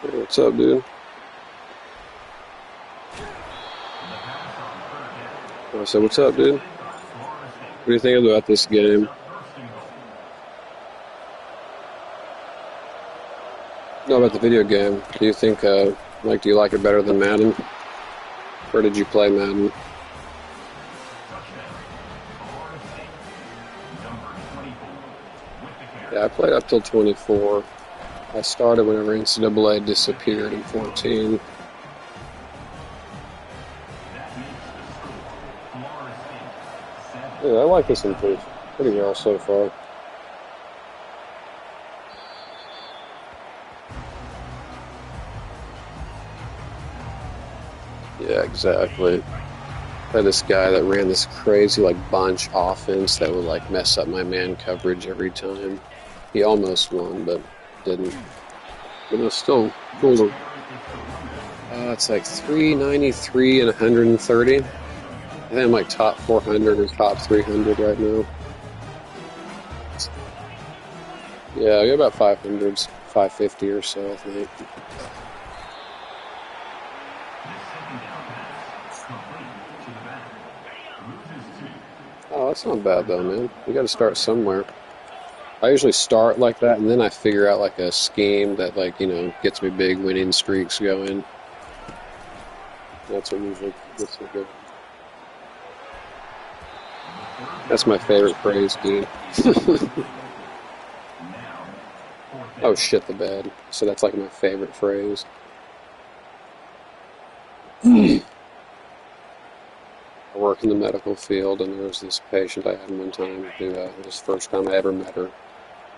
Hey, what's up, dude? I said, what's up, dude? What do you think about this game? No, about the video game. Do you think, do you like it better than Madden? Or did you play Madden? Yeah, I played up till 24. I started whenever Ncaa disappeared in 14. Yeah, I like this one pretty well so far. Yeah, exactly. I had this guy that ran this crazy bunch offense that would mess up my man coverage every time. He almost won, but didn't. But it was still cool to. It's like 393 and 130. I think I'm like top 400 or top 300 right now. Yeah, I got about 500s, 550 or so, I think. Oh, that's not bad though, man. You got to start somewhere. I usually start like that, and then I figure out a scheme that gets me big winning streaks going. That's what usually gets me good. That's my favorite phrase, dude. Oh shit, the bed. So that's my favorite phrase. I work in the medical field, and there was this patient I had one time who, it was the first time I ever met her.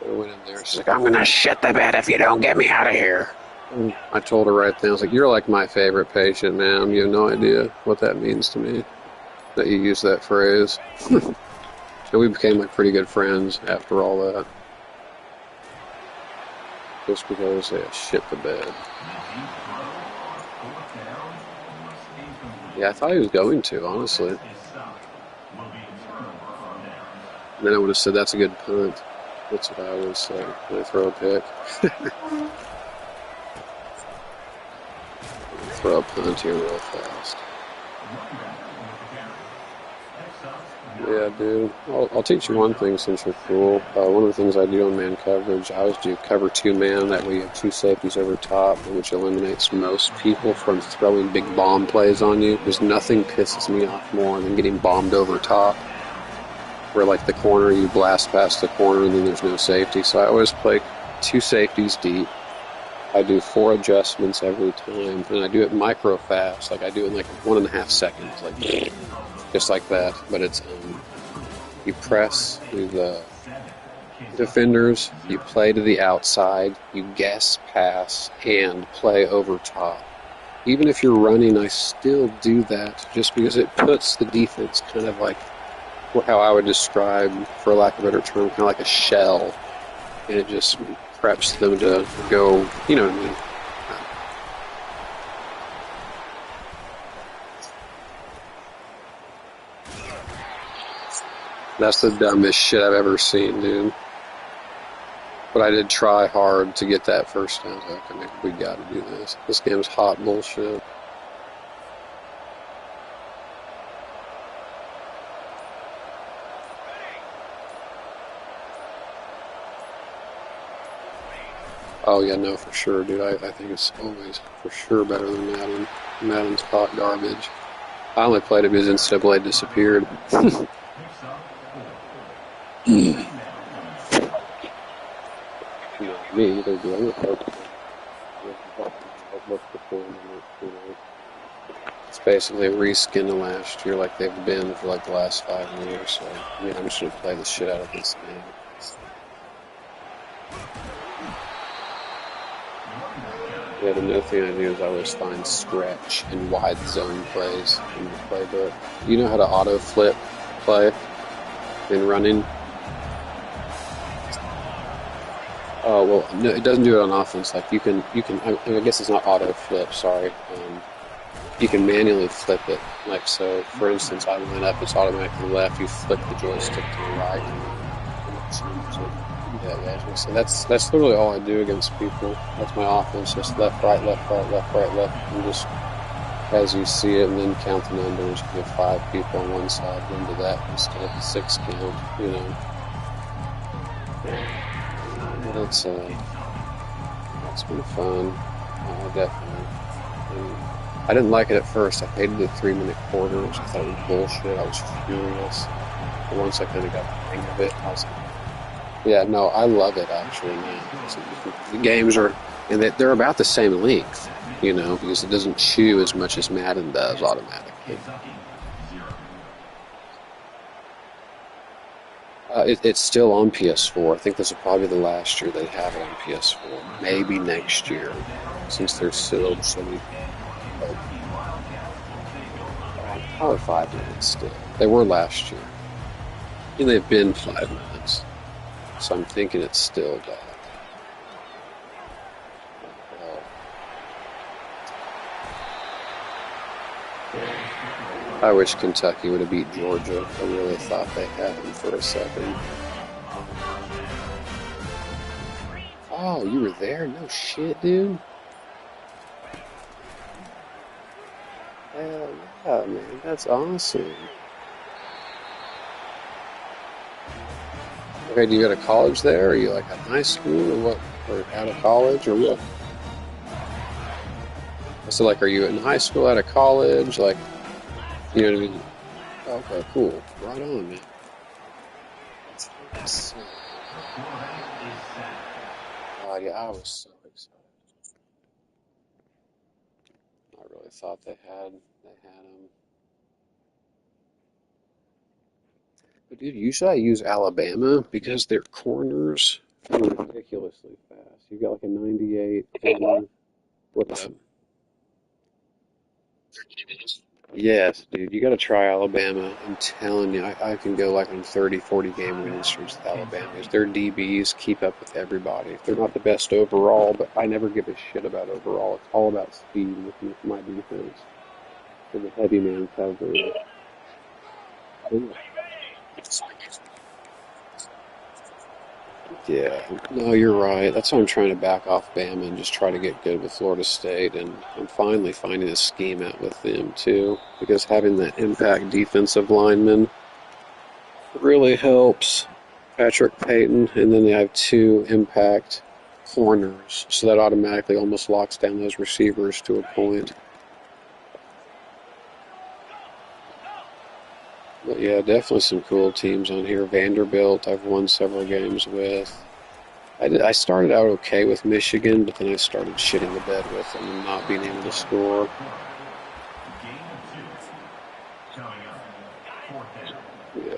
I went in there, she's like, I'm gonna shit the bed if you don't get me out of here. And I told her right then, I was like, you're like my favorite patient, ma'am. You have no idea what that means to me, that you use that phrase. So we became pretty good friends after all that. Just because they shit the bed. Yeah, I thought he was going to, honestly. And then I would have said, that's a good punt. That's what I always say when I throw a pick. Throw a punt here real fast. Yeah, dude. I'll teach you one thing since you're cool. One of the things I do on man coverage, I always do cover 2-man. That way you have 2 safeties over top, which eliminates most people from throwing big bomb plays on you. Because nothing pisses me off more than getting bombed over top. Where the corner, you blast past the corner and then there's no safety. So I always play 2 safeties deep. I do 4 adjustments every time, and I do it micro fast. I do it in 1.5 seconds, just like that. But it's you press through the defenders, you play to the outside, you guess pass, and play over top. Even if you're running, I still do that just because it puts the defense kind of how I would describe, for lack of a better term, kind of like a shell, and it just preps them to go, you know what I mean. That's the dumbest shit I've ever seen, dude. But I did try hard to get that first time. I was like, okay, we gotta do this. This game's hot bullshit. Oh yeah, no, for sure, dude. I think it's always for sure better than Madden. Madden's hot garbage. I only played it because Ncaa disappeared. Me either, dude. I'm gonna it's basically a reskin of last year, like they've been for the last 5 years. So I'm just gonna play the shit out of this game. Yeah, the new thing I do is I always find stretch and wide zone plays in the playbook. You know how to auto flip play in running? Oh, well, no, it doesn't do it on offense. You can, I guess it's not auto flip, sorry. You can manually flip it. So, for instance, I line up, it's automatically left, you flip the joystick to the right. Yeah. So that's literally all I do against people. That's my offense, just left, right, left, right, left, right, left, and just as you see it, and then count the numbers. You have 5 people on one side, run to that instead of the 6 count. But it's been fun, definitely. And I didn't like it at first. I hated the 3 minute quarters. I thought it was bullshit. I was furious. But once I kind of got the hang of it, I was like, yeah, no, I love it actually now. So the games are, and they're about the same length, because it doesn't chew as much as Madden does automatically. It's still on PS4. I think this will probably be the last year they have it on PS4. Maybe next year, since they're still so many. Probably 5 minutes still. They were last year. And they've been 5 minutes. So I'm thinking it's still that. I wish Kentucky would have beat Georgia. I really thought they had them for a second. Oh, you were there? No shit, dude. Hell yeah, man. That's awesome. Okay, do you go to college there? Or are you like at high school or what? Or out of college or what? So like, are you in high school, out of college? Like, you know what I mean? Okay, cool. Right on, man. That's so, God, yeah, I was so excited. I really thought they had them. But dude, usually I use Alabama because their corners are ridiculously fast. You got like a 98 corner. What's up? Yes, dude, you got to try Alabama. I'm telling you, I can go like on 30, 40 game winning streaks with Alabama. Their DBs keep up with everybody. They're not the best overall, but I never give a shit about overall. It's all about speed with my defense. For the heavy man coverage. Yeah, no, you're right. That's why I'm trying to back off Bama and just try to get good with Florida State. And I'm finally finding a scheme out with them too, because having that impact defensive lineman really helps Patrick Payton. And then they have 2 impact corners, so that automatically almost locks down those receivers to a point. But yeah, definitely some cool teams on here. Vanderbilt, I've won several games with. I started out okay with Michigan, but then I started shitting the bed with them and not being able to score. Yeah,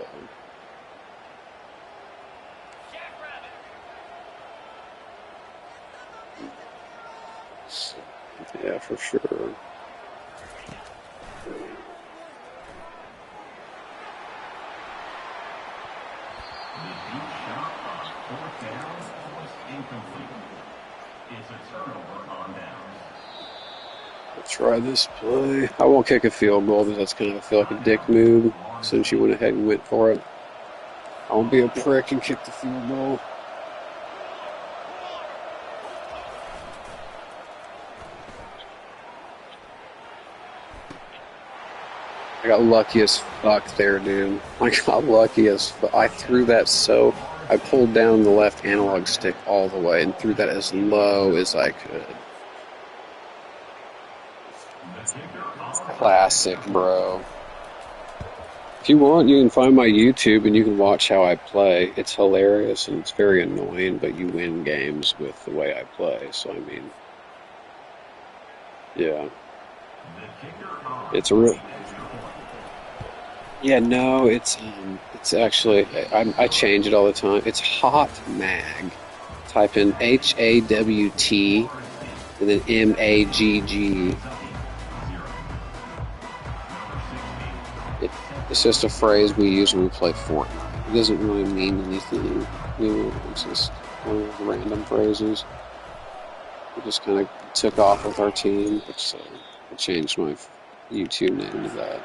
yeah, for sure. Let's try this play. I won't kick a field goal because that's kind of, I feel like a dick move since you went ahead and went for it. I won't be a prick and kick the field goal. I got lucky as fuck there, dude. I got lucky as fuck. I threw that so. I pulled down the left analog stick all the way and threw that as low as I could. Classic, bro. If you want, you can find my YouTube and you can watch how I play. It's hilarious and it's very annoying, but you win games with the way I play. So, I mean, yeah. It's a real. Yeah, no, it's actually, I change it all the time. It's Hot Mag. Type in HAWT and then MAGG. It, it's just a phrase we use when we play Fortnite. It doesn't really mean anything. It's just one of those random phrases. We just kind of took off with our team, so I changed my YouTube name to that.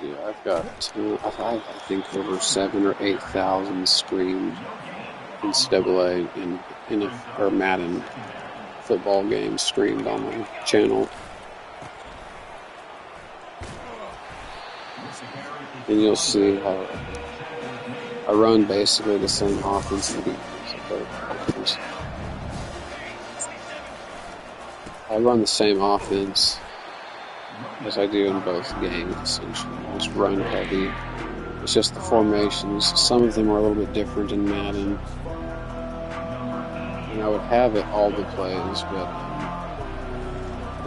Yeah, I've got, I think over 7 or 8,000 streamed NCAA or Madden football games streamed on my channel. And you'll see how I run basically the same offense and defense in both games. I run the same offense as I do in both games, essentially. I just run heavy. It's just the formations. Some of them are a little bit different in Madden. And I would have it all the plays, but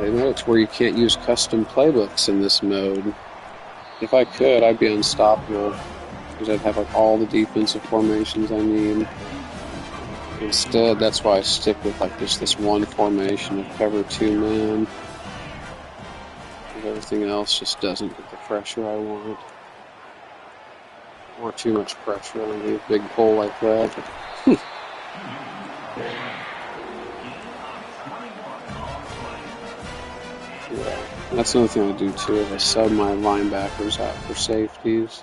I know it's where you can't use custom playbooks in this mode. If I could, I'd be unstoppable, because I'd have like all the defensive formations I need. Instead, that's why I stick with like just this one formation of cover 2 man. Everything else just doesn't get the pressure I want. Or too much pressure on a big hole like that. Yeah, that's another thing I do too, is I sub my linebackers out for safeties.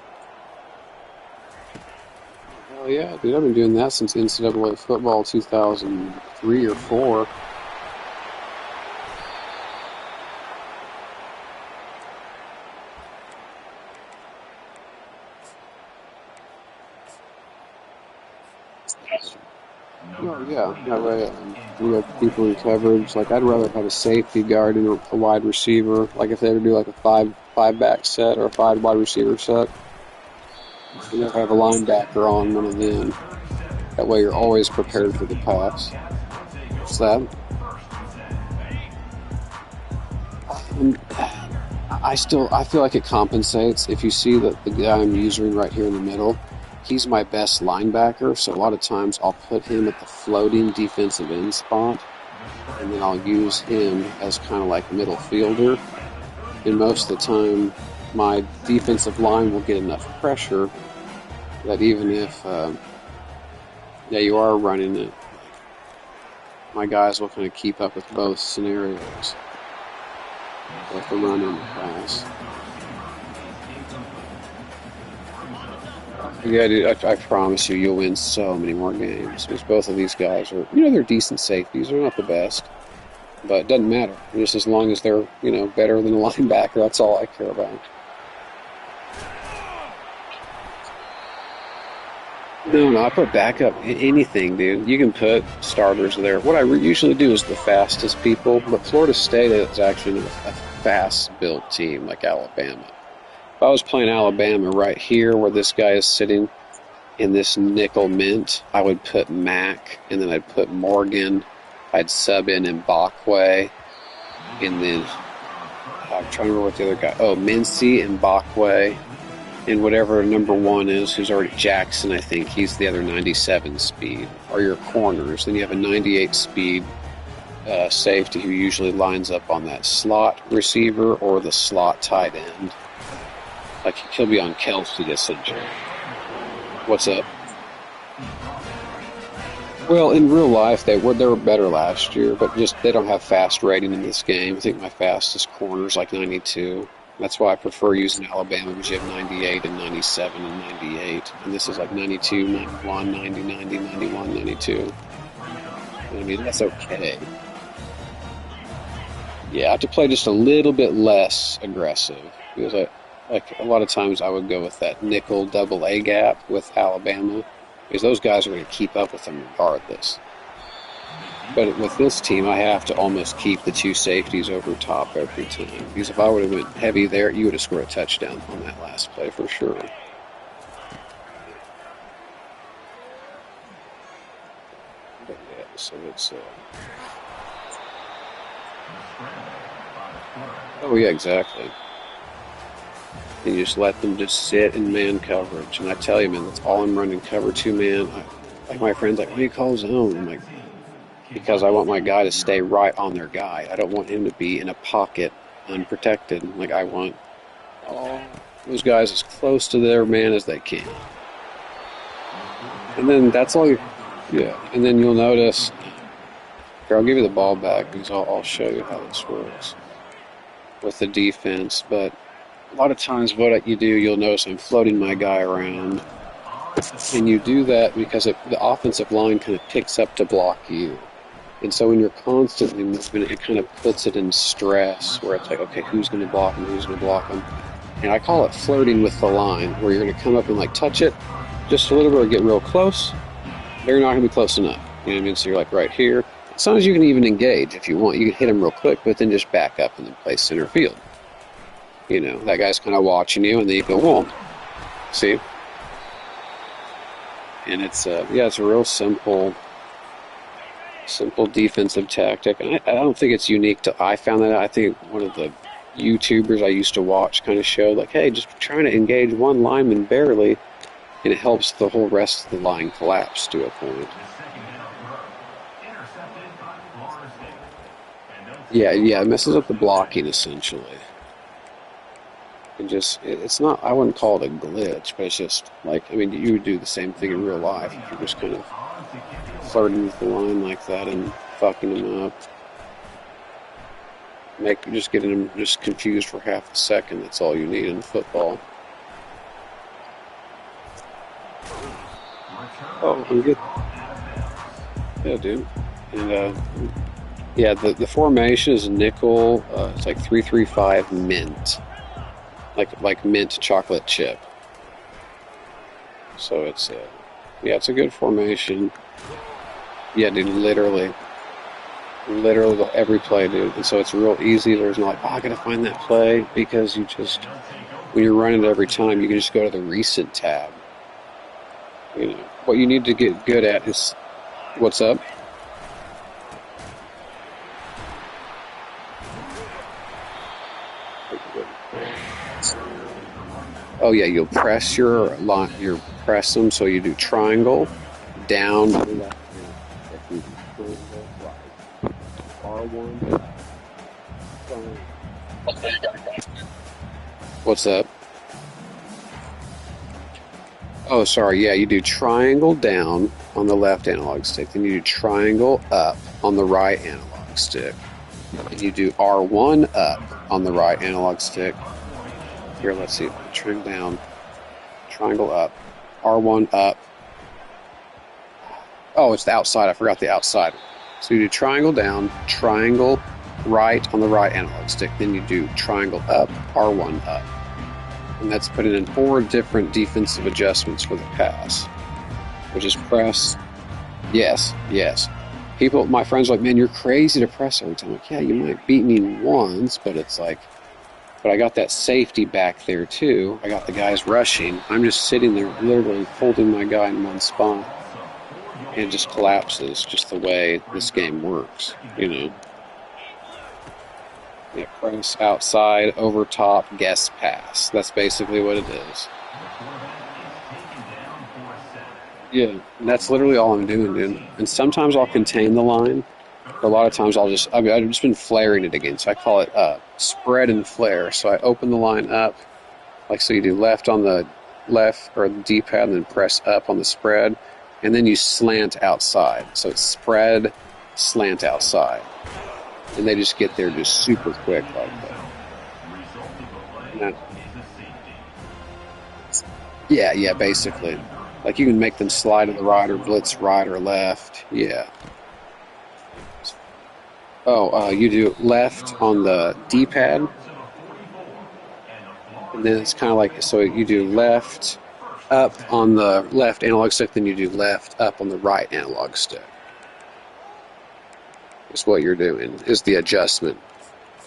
Hell yeah, dude, I've been doing that since NCAA football 2003 or 4. Oh yeah, that way we have people in coverage. Like I'd rather have a safety guard and a wide receiver. Like if they ever do like a five back set or a 5 wide receiver set, you have a linebacker on one of them. That way you're always prepared for the pass. What's that? I feel like it compensates. If you see that the guy I'm using right here in the middle, he's my best linebacker, so a lot of times I'll put him at the floating defensive end spot, and then I'll use him as kind of like middle fielder. And most of the time, my defensive line will get enough pressure that even if, you are running it, my guys will kind of keep up with both scenarios. Both the run and the pass. Yeah, dude, I promise you'll win so many more games. Because both of these guys are, they're decent safeties. They're not the best. But it doesn't matter. Just as long as they're, better than a linebacker, that's all I care about. No, I put backup anything, dude. You can put starters there. What I usually do is the fastest people, but Florida State is actually a fast-built team like Alabama. If I was playing Alabama right here where this guy is sitting in this nickel mint, I would put Mack, and then I'd put Morgan. I'd sub in Mbakwe, and then I'm trying to remember what the other guy. Oh, Mincy and Mbakwe. And whatever number 1 is, who's already Jackson, I think, he's the other 97 speed, are your corners. Then you have a 98 speed safety who usually lines up on that slot receiver or the slot tight end. Like, he'll be on Kelsey, essentially. What's up? Well, in real life, they were better last year, but just they don't have fast rating in this game. I think my fastest corner is like 92. That's why I prefer using Alabama, because you have 98 and 97 and 98. And this is like 92, 91, 90, 90, 91, 92. I mean, that's okay. Yeah, I have to play just a little bit less aggressive. Because a lot of times I would go with that nickel double A gap with Alabama. Because those guys are going to keep up with them regardless. But with this team, I have to almost keep the 2 safeties over top every time. Because if I would have went heavy there, you would have scored a touchdown on that last play for sure. But yeah, so it's... Oh yeah, exactly. And you just let them just sit in man coverage. And I tell you, man, that's all I'm running, cover 2 man. Like my friend's like, why do you call zone? I'm like, because I want my guy to stay right on their guy. I don't want him to be in a pocket unprotected. Like, I want all those guys as close to their man as they can. And then that's all and then you'll notice, here, I'll give you the ball back because I'll show you how this works with the defense. But a lot of times what you do, you'll notice I'm floating my guy around, and you do that because the offensive line kind of picks up to block you. And so when you're constantly moving, it kind of puts it in stress where it's like, okay, who's going to block him? Who's going to block him? And I call it flirting with the line, where you're going to come up and like touch it just a little bit or get real close. They're not going to be close enough. You know what I mean? So you're like right here. Sometimes you can even engage if you want. You can hit them real quick, but then just back up and then play center field. You know, that guy's kind of watching you, and then you go, whoa. See? And it's it's a real simple defensive tactic. And I don't think it's unique to, I found that out. I think one of the YouTubers I used to watch kind of showed, like, hey, just trying to engage one lineman barely, and it helps the whole rest of the line collapse to a point. Yeah, it messes up the blocking, essentially. And just, it's not, I wouldn't call it a glitch, but it's just, like, I mean, you would do the same thing in real life if you're just kind of flirting with the line like that and fucking them up. Just getting them just confused for half a second. That's all you need in football. Oh, I'm good. Yeah, dude. And the formation is nickel. It's like 3-3-5 mint, like mint chocolate chip. So it's it's a good formation. Yeah, dude, literally every play, dude. And so it's real easy. There's not like, I gotta find that play, because you just, when you're running it every time, you can just go to the recent tab. You know, what you need to get good at is, what's up? Oh yeah, you'll press you press them, so you do triangle, down, left, R1. What's up? Oh, sorry. Yeah, you do triangle down on the left analog stick, then you do triangle up on the right analog stick, and you do R1 up on the right analog stick. Here, let's see. Triangle down, triangle up, R1 up. Oh, it's the outside. I forgot the outside. So you do triangle down, triangle right on the right analog stick. Then you do triangle up, R1 up. And that's putting in 4 different defensive adjustments for the pass, which is press. Yes. People, my friends are like, man, you're crazy to press every time. I'm like, yeah, you might beat me once, but it's like, but I got that safety back there too. I got the guys rushing. I'm just sitting there literally holding my guy in one spot. And it just collapses, just the way this game works, you know. Yeah, press, outside, over top, guess pass. That's basically what it is. Yeah, and that's literally all I'm doing, dude. And sometimes I'll contain the line. But a lot of times I've just been flaring it again. So I call it spread and flare. So I open the line up, like so you do left on the left or the D-pad, and then press up on the spread. And then you slant outside. So it's spread, slant outside. And they just get there just super quick like that. Yeah, basically. Like you can make them slide to the right or blitz right or left. Yeah. Oh, you do left on the D-pad. And then it's kind of like, so you do left up on the left analog stick, then you do left up on the right analog stick. Is what you're doing, is the adjustment,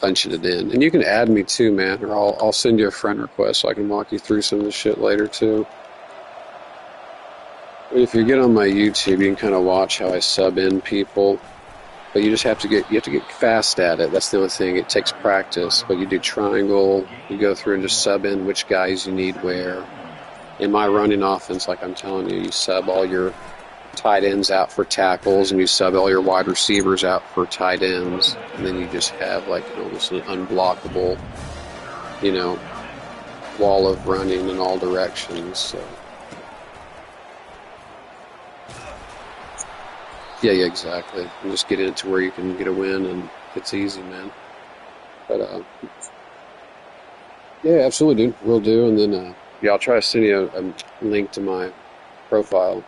punching it in. And you can add me too, man, or I'll send you a friend request so I can walk you through some of the shit later too. But if you get on my YouTube, you can kind of watch how I sub in people. But you just have to get fast at it. That's the only thing. It takes practice. But you do triangle, you go through and just sub in which guys you need where. In my running offense, like I'm telling you, you sub all your tight ends out for tackles, and you sub all your wide receivers out for tight ends, and then you just have like almost an unblockable, you know, wall of running in all directions. So. Yeah, exactly. And just get it to where you can get a win, and it's easy, man. But Yeah, absolutely, dude. Will do. And then, yeah, I'll try to send you a link to my profile